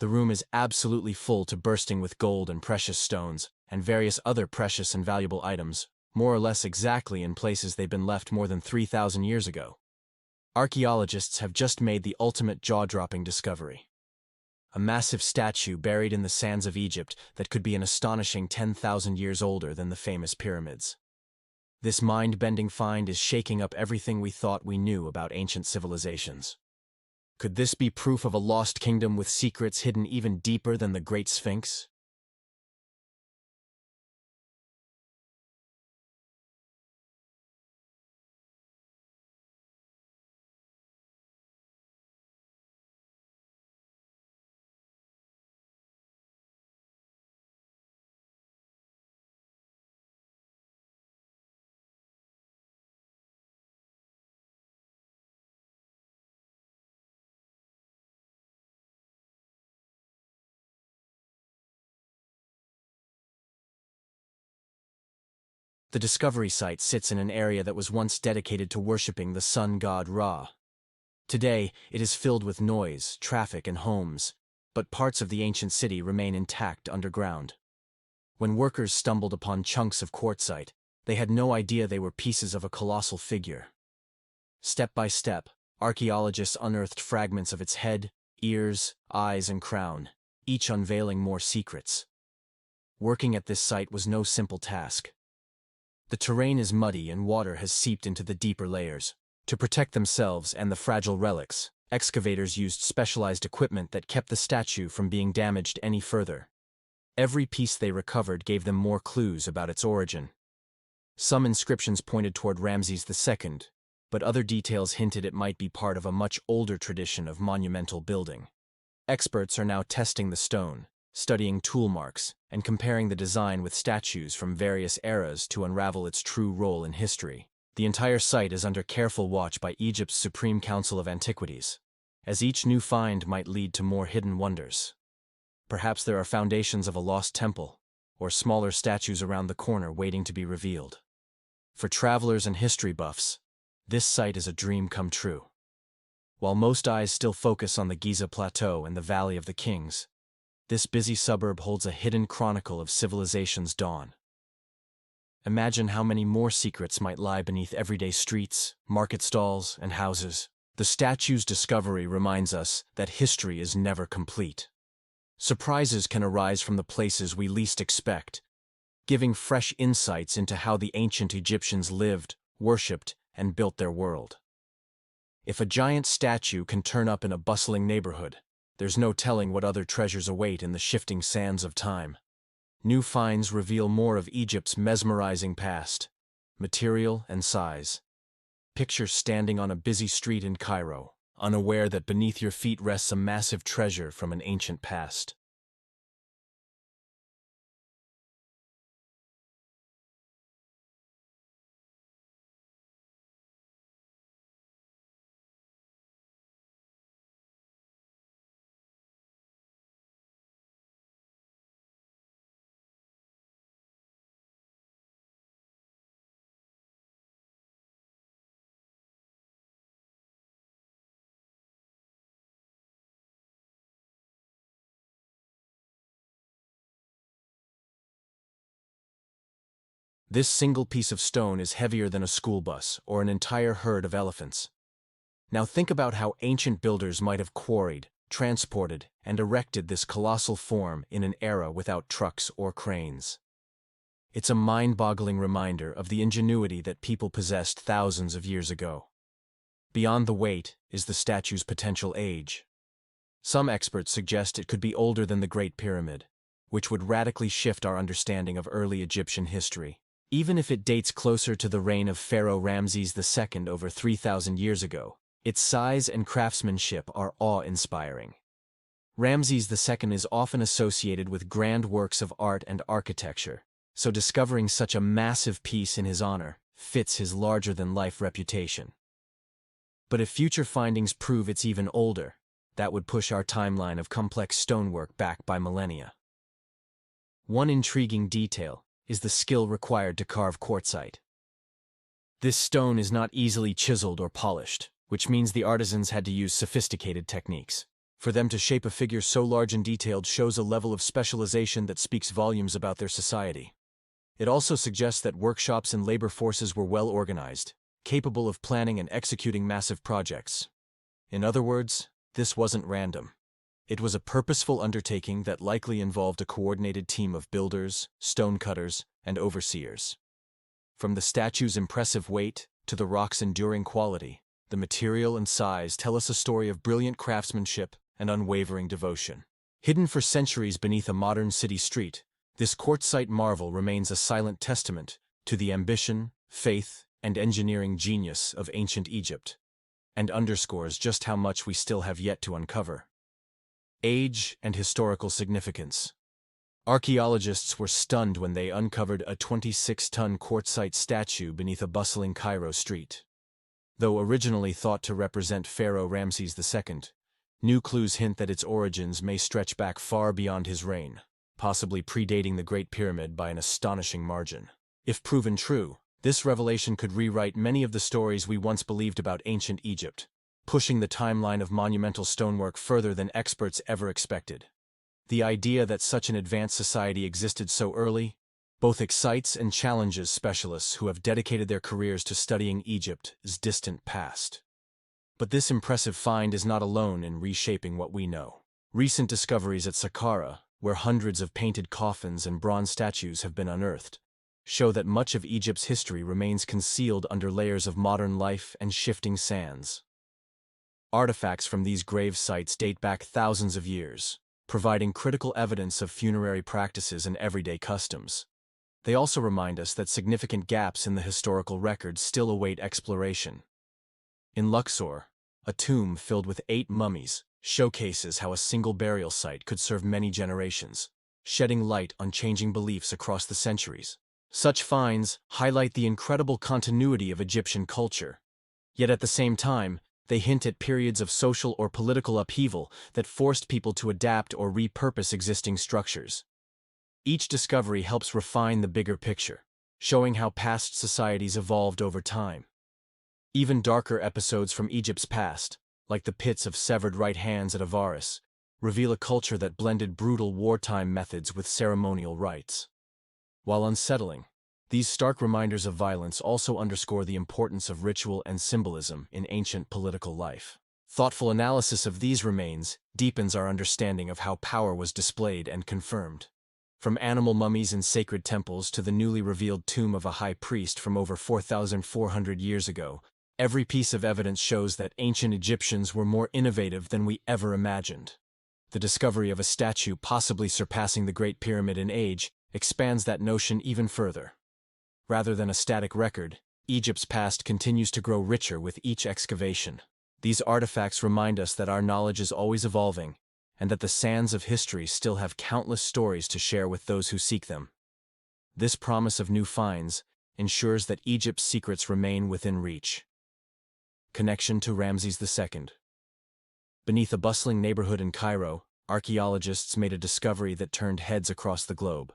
The room is absolutely full to bursting with gold and precious stones, and various other precious and valuable items, more or less exactly in places they've been left more than 3,000 years ago. Archaeologists have just made the ultimate jaw-dropping discovery. A massive statue buried in the sands of Egypt that could be an astonishing 10,000 years older than the famous pyramids. This mind-bending find is shaking up everything we thought we knew about ancient civilizations. Could this be proof of a lost kingdom with secrets hidden even deeper than the Great Sphinx? The discovery site sits in an area that was once dedicated to worshipping the sun god Ra. Today, it is filled with noise, traffic, and homes, but parts of the ancient city remain intact underground. When workers stumbled upon chunks of quartzite, they had no idea they were pieces of a colossal figure. Step by step, archaeologists unearthed fragments of its head, ears, eyes, and crown, each unveiling more secrets. Working at this site was no simple task. The terrain is muddy and water has seeped into the deeper layers. To protect themselves and the fragile relics, excavators used specialized equipment that kept the statue from being damaged any further. Every piece they recovered gave them more clues about its origin. Some inscriptions pointed toward Ramses II, but other details hinted it might be part of a much older tradition of monumental building. Experts are now testing the stone, studying tool marks, and comparing the design with statues from various eras to unravel its true role in history. The entire site is under careful watch by Egypt's Supreme Council of Antiquities, as each new find might lead to more hidden wonders. Perhaps there are foundations of a lost temple, or smaller statues around the corner waiting to be revealed. For travelers and history buffs, this site is a dream come true. While most eyes still focus on the Giza Plateau and the Valley of the Kings, this busy suburb holds a hidden chronicle of civilization's dawn. Imagine how many more secrets might lie beneath everyday streets, market stalls, and houses. The statue's discovery reminds us that history is never complete. Surprises can arise from the places we least expect, giving fresh insights into how the ancient Egyptians lived, worshipped, and built their world. If a giant statue can turn up in a bustling neighborhood, there's no telling what other treasures await in the shifting sands of time. New finds reveal more of Egypt's mesmerizing past, material and size. Picture standing on a busy street in Cairo, unaware that beneath your feet rests a massive treasure from an ancient past. This single piece of stone is heavier than a school bus or an entire herd of elephants. Now think about how ancient builders might have quarried, transported, and erected this colossal form in an era without trucks or cranes. It's a mind-boggling reminder of the ingenuity that people possessed thousands of years ago. Beyond the weight is the statue's potential age. Some experts suggest it could be older than the Great Pyramid, which would radically shift our understanding of early Egyptian history. Even if it dates closer to the reign of Pharaoh Ramses II over 3,000 years ago, its size and craftsmanship are awe-inspiring. Ramses II is often associated with grand works of art and architecture, so discovering such a massive piece in his honor fits his larger-than-life reputation. But if future findings prove it's even older, that would push our timeline of complex stonework back by millennia. One intriguing detail is the skill required to carve quartzite. This stone is not easily chiseled or polished, which means the artisans had to use sophisticated techniques. For them to shape a figure so large and detailed shows a level of specialization that speaks volumes about their society. It also suggests that workshops and labor forces were well organized, capable of planning and executing massive projects. In other words, this wasn't random. It was a purposeful undertaking that likely involved a coordinated team of builders, stonecutters, and overseers. From the statue's impressive weight to the rock's enduring quality, the material and size tell us a story of brilliant craftsmanship and unwavering devotion. Hidden for centuries beneath a modern city street, this quartzite marvel remains a silent testament to the ambition, faith, and engineering genius of ancient Egypt, and underscores just how much we still have yet to uncover. Age and historical significance. Archaeologists were stunned when they uncovered a 26-ton quartzite statue beneath a bustling Cairo street. Though originally thought to represent Pharaoh Ramses II, new clues hint that its origins may stretch back far beyond his reign, possibly predating the Great Pyramid by an astonishing margin. If proven true, this revelation could rewrite many of the stories we once believed about ancient Egypt, pushing the timeline of monumental stonework further than experts ever expected. The idea that such an advanced society existed so early both excites and challenges specialists who have dedicated their careers to studying Egypt's distant past. But this impressive find is not alone in reshaping what we know. Recent discoveries at Saqqara, where hundreds of painted coffins and bronze statues have been unearthed, show that much of Egypt's history remains concealed under layers of modern life and shifting sands. Artifacts from these grave sites date back thousands of years, providing critical evidence of funerary practices and everyday customs. They also remind us that significant gaps in the historical record still await exploration. In Luxor, a tomb filled with 8 mummies showcases how a single burial site could serve many generations, shedding light on changing beliefs across the centuries. Such finds highlight the incredible continuity of Egyptian culture, yet at the same time, they hint at periods of social or political upheaval that forced people to adapt or repurpose existing structures. Each discovery helps refine the bigger picture, showing how past societies evolved over time. Even darker episodes from Egypt's past, like the pits of severed right hands at Avaris, reveal a culture that blended brutal wartime methods with ceremonial rites. While unsettling, these stark reminders of violence also underscore the importance of ritual and symbolism in ancient political life. Thoughtful analysis of these remains deepens our understanding of how power was displayed and confirmed. From animal mummies in sacred temples to the newly revealed tomb of a high priest from over 4,400 years ago, every piece of evidence shows that ancient Egyptians were more innovative than we ever imagined. The discovery of a statue possibly surpassing the Great Pyramid in age expands that notion even further. Rather than a static record, Egypt's past continues to grow richer with each excavation. These artifacts remind us that our knowledge is always evolving, and that the sands of history still have countless stories to share with those who seek them. This promise of new finds ensures that Egypt's secrets remain within reach. Connection to Ramses II. Beneath a bustling neighborhood in Cairo, archaeologists made a discovery that turned heads across the globe.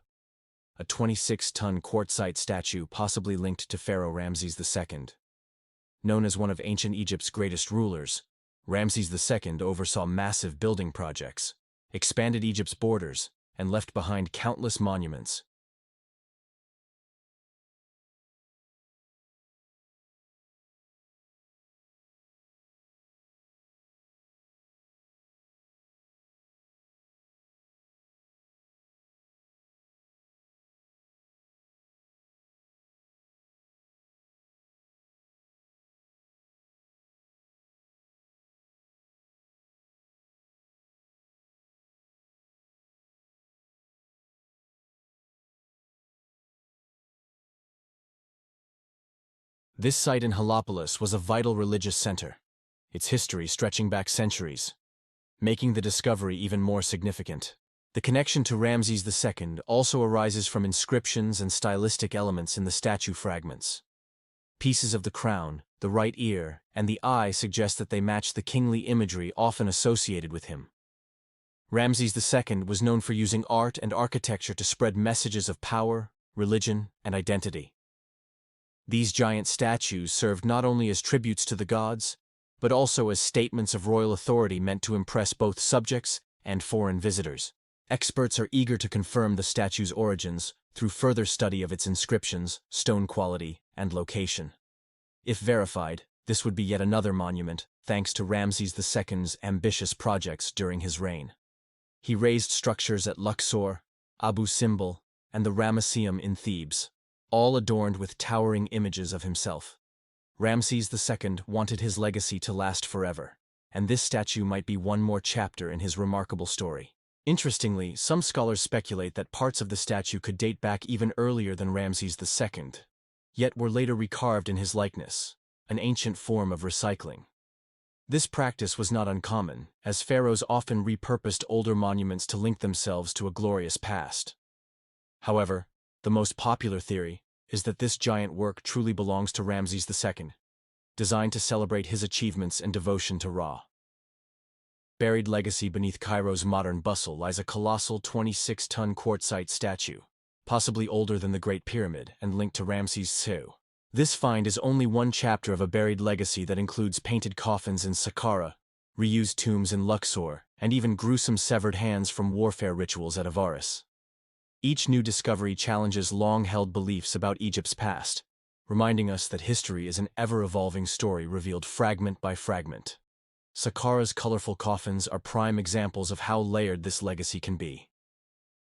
A 26-ton quartzite statue possibly linked to Pharaoh Ramses II. Known as one of ancient Egypt's greatest rulers, Ramses II oversaw massive building projects, expanded Egypt's borders, and left behind countless monuments. This site in Heliopolis was a vital religious center, its history stretching back centuries, making the discovery even more significant. The connection to Ramses II also arises from inscriptions and stylistic elements in the statue fragments. Pieces of the crown, the right ear, and the eye suggest that they match the kingly imagery often associated with him. Ramses II was known for using art and architecture to spread messages of power, religion, and identity. These giant statues served not only as tributes to the gods, but also as statements of royal authority meant to impress both subjects and foreign visitors. Experts are eager to confirm the statue's origins through further study of its inscriptions, stone quality, and location. If verified, this would be yet another monument, thanks to Ramses II's ambitious projects during his reign. He raised structures at Luxor, Abu Simbel, and the Ramesseum in Thebes, all adorned with towering images of himself. Ramses II wanted his legacy to last forever, and this statue might be one more chapter in his remarkable story. Interestingly, some scholars speculate that parts of the statue could date back even earlier than Ramses II, yet were later recarved in his likeness, an ancient form of recycling. This practice was not uncommon, as pharaohs often repurposed older monuments to link themselves to a glorious past. However, the most popular theory is that this giant work truly belongs to Ramses II, designed to celebrate his achievements and devotion to Ra. Buried legacy beneath Cairo's modern bustle lies a colossal 26-ton quartzite statue, possibly older than the Great Pyramid and linked to Ramses II. This find is only one chapter of a buried legacy that includes painted coffins in Saqqara, reused tombs in Luxor, and even gruesome severed hands from warfare rituals at Avaris. Each new discovery challenges long-held beliefs about Egypt's past, reminding us that history is an ever-evolving story revealed fragment by fragment. Saqqara's colorful coffins are prime examples of how layered this legacy can be.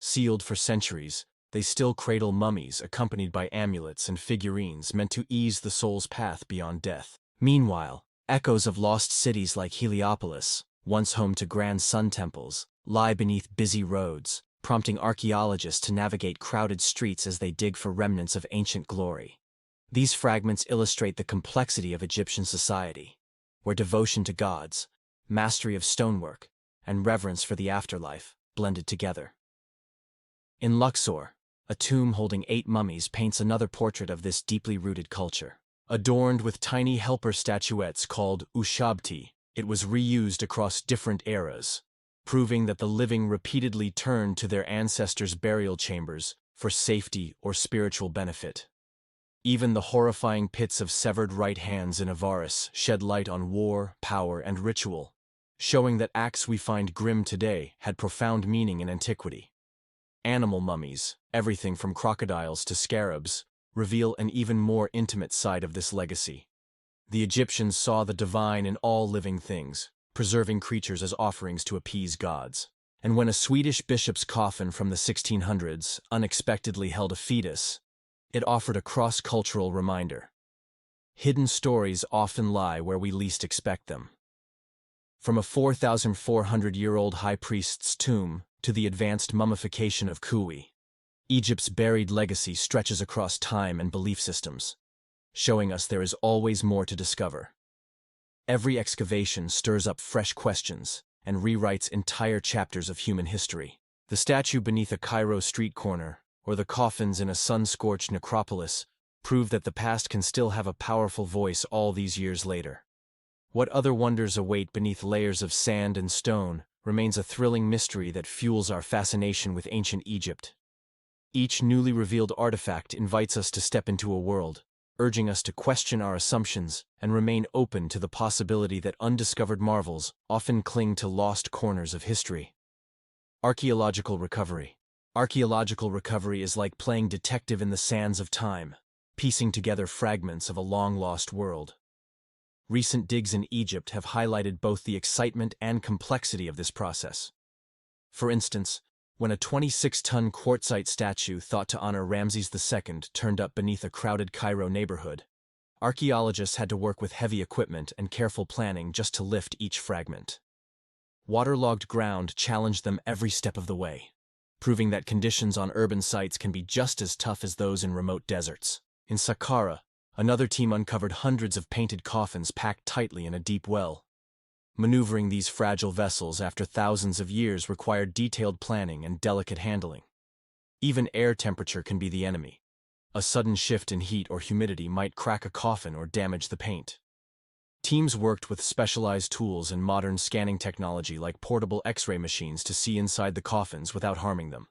Sealed for centuries, they still cradle mummies accompanied by amulets and figurines meant to ease the soul's path beyond death. Meanwhile, echoes of lost cities like Heliopolis, once home to grand sun temples, lie beneath busy roads, prompting archaeologists to navigate crowded streets as they dig for remnants of ancient glory. These fragments illustrate the complexity of Egyptian society, where devotion to gods, mastery of stonework, and reverence for the afterlife blended together. In Luxor, a tomb holding 8 mummies paints another portrait of this deeply rooted culture. Adorned with tiny helper statuettes called ushabti, it was reused across different eras, proving that the living repeatedly turned to their ancestors' burial chambers for safety or spiritual benefit. Even the horrifying pits of severed right hands in Avaris shed light on war, power, and ritual, showing that acts we find grim today had profound meaning in antiquity. Animal mummies, everything from crocodiles to scarabs, reveal an even more intimate side of this legacy. The Egyptians saw the divine in all living things, preserving creatures as offerings to appease gods. And when a Swedish bishop's coffin from the 1600s unexpectedly held a fetus, it offered a cross-cultural reminder. Hidden stories often lie where we least expect them. From a 4,400-year-old high priest's tomb to the advanced mummification of Khouwi, Egypt's buried legacy stretches across time and belief systems, showing us there is always more to discover. Every excavation stirs up fresh questions and rewrites entire chapters of human history. The statue beneath a Cairo street corner, or the coffins in a sun-scorched necropolis, prove that the past can still have a powerful voice all these years later. What other wonders await beneath layers of sand and stone remains a thrilling mystery that fuels our fascination with ancient Egypt. Each newly revealed artifact invites us to step into a world, urging us to question our assumptions and remain open to the possibility that undiscovered marvels often cling to lost corners of history. Archaeological recovery. Archaeological recovery is like playing detective in the sands of time, piecing together fragments of a long-lost world. Recent digs in Egypt have highlighted both the excitement and complexity of this process. For instance, when a 26-ton quartzite statue thought to honor Ramses II turned up beneath a crowded Cairo neighborhood, archaeologists had to work with heavy equipment and careful planning just to lift each fragment. Waterlogged ground challenged them every step of the way, proving that conditions on urban sites can be just as tough as those in remote deserts. In Saqqara, another team uncovered hundreds of painted coffins packed tightly in a deep well. Maneuvering these fragile vessels after thousands of years required detailed planning and delicate handling. Even air temperature can be the enemy. A sudden shift in heat or humidity might crack a coffin or damage the paint. Teams worked with specialized tools and modern scanning technology like portable X-ray machines to see inside the coffins without harming them.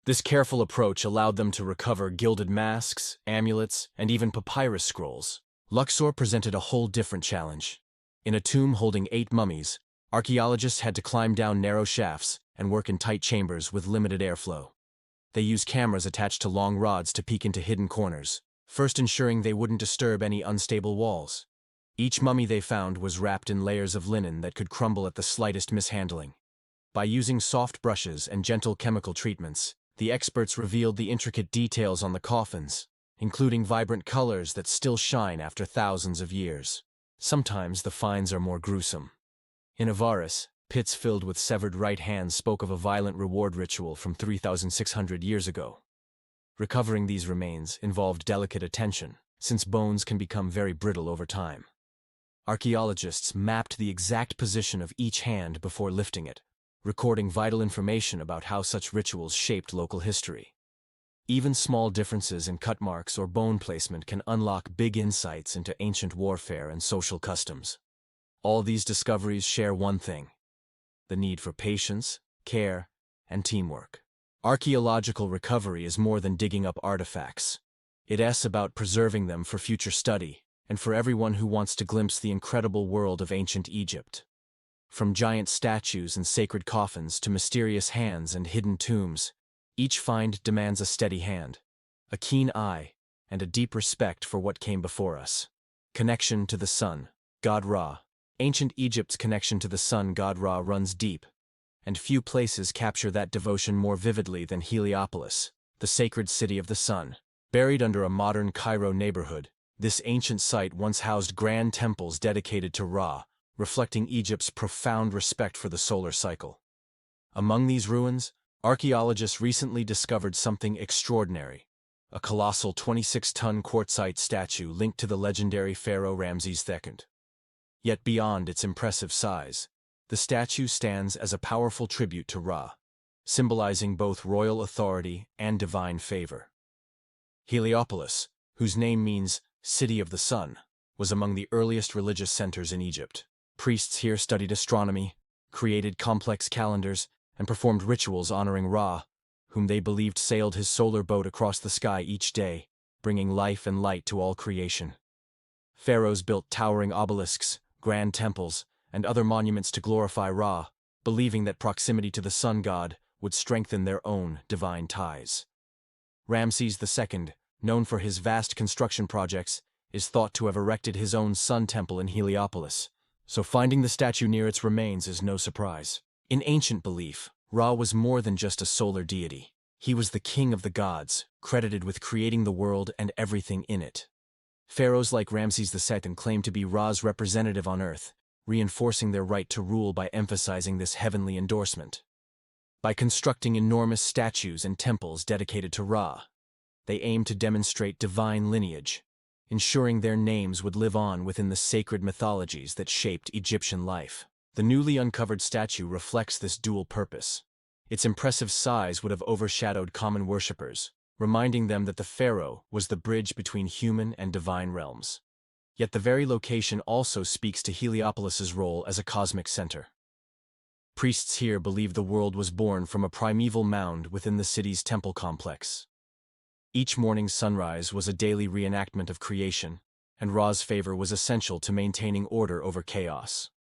This careful approach allowed them to recover gilded masks, amulets, and even papyrus scrolls. Luxor presented a whole different challenge. In a tomb holding 8 mummies, archaeologists had to climb down narrow shafts and work in tight chambers with limited airflow. They used cameras attached to long rods to peek into hidden corners, first ensuring they wouldn't disturb any unstable walls. Each mummy they found was wrapped in layers of linen that could crumble at the slightest mishandling. By using soft brushes and gentle chemical treatments, the experts revealed the intricate details on the coffins, including vibrant colors that still shine after thousands of years. Sometimes the finds are more gruesome. In Avaris, pits filled with severed right hands spoke of a violent reward ritual from 3,600 years ago. Recovering these remains involved delicate attention, since bones can become very brittle over time. Archaeologists mapped the exact position of each hand before lifting it, recording vital information about how such rituals shaped local history. Even small differences in cut marks or bone placement can unlock big insights into ancient warfare and social customs. All these discoveries share one thing: the need for patience, care, and teamwork. Archaeological recovery is more than digging up artifacts. It's about preserving them for future study, and for everyone who wants to glimpse the incredible world of ancient Egypt. From giant statues and sacred coffins to mysterious hands and hidden tombs, each find demands a steady hand, a keen eye, and a deep respect for what came before us. Connection to the sun, God Ra. Ancient Egypt's connection to the sun god Ra runs deep, and few places capture that devotion more vividly than Heliopolis, the sacred city of the sun. Buried under a modern Cairo neighborhood, this ancient site once housed grand temples dedicated to Ra, reflecting Egypt's profound respect for the solar cycle. Among these ruins, archaeologists recently discovered something extraordinary: a colossal 26-ton quartzite statue linked to the legendary pharaoh Ramses II. Yet beyond its impressive size, the statue stands as a powerful tribute to Ra, symbolizing both royal authority and divine favor. Heliopolis, whose name means City of the Sun, was among the earliest religious centers in Egypt. Priests here studied astronomy, created complex calendars, and performed rituals honoring Ra, whom they believed sailed his solar boat across the sky each day, bringing life and light to all creation. Pharaohs built towering obelisks, grand temples, and other monuments to glorify Ra, believing that proximity to the sun god would strengthen their own divine ties. Ramses II, known for his vast construction projects, is thought to have erected his own sun temple in Heliopolis, so finding the statue near its remains is no surprise. In ancient belief, Ra was more than just a solar deity. He was the king of the gods, credited with creating the world and everything in it. Pharaohs like Ramses II claimed to be Ra's representative on earth, reinforcing their right to rule by emphasizing this heavenly endorsement. By constructing enormous statues and temples dedicated to Ra, they aimed to demonstrate divine lineage, ensuring their names would live on within the sacred mythologies that shaped Egyptian life. The newly uncovered statue reflects this dual purpose. Its impressive size would have overshadowed common worshippers, reminding them that the pharaoh was the bridge between human and divine realms. Yet the very location also speaks to Heliopolis's role as a cosmic center. Priests here believe the world was born from a primeval mound within the city's temple complex. Each morning's sunrise was a daily reenactment of creation, and Ra's favor was essential to maintaining order over chaos.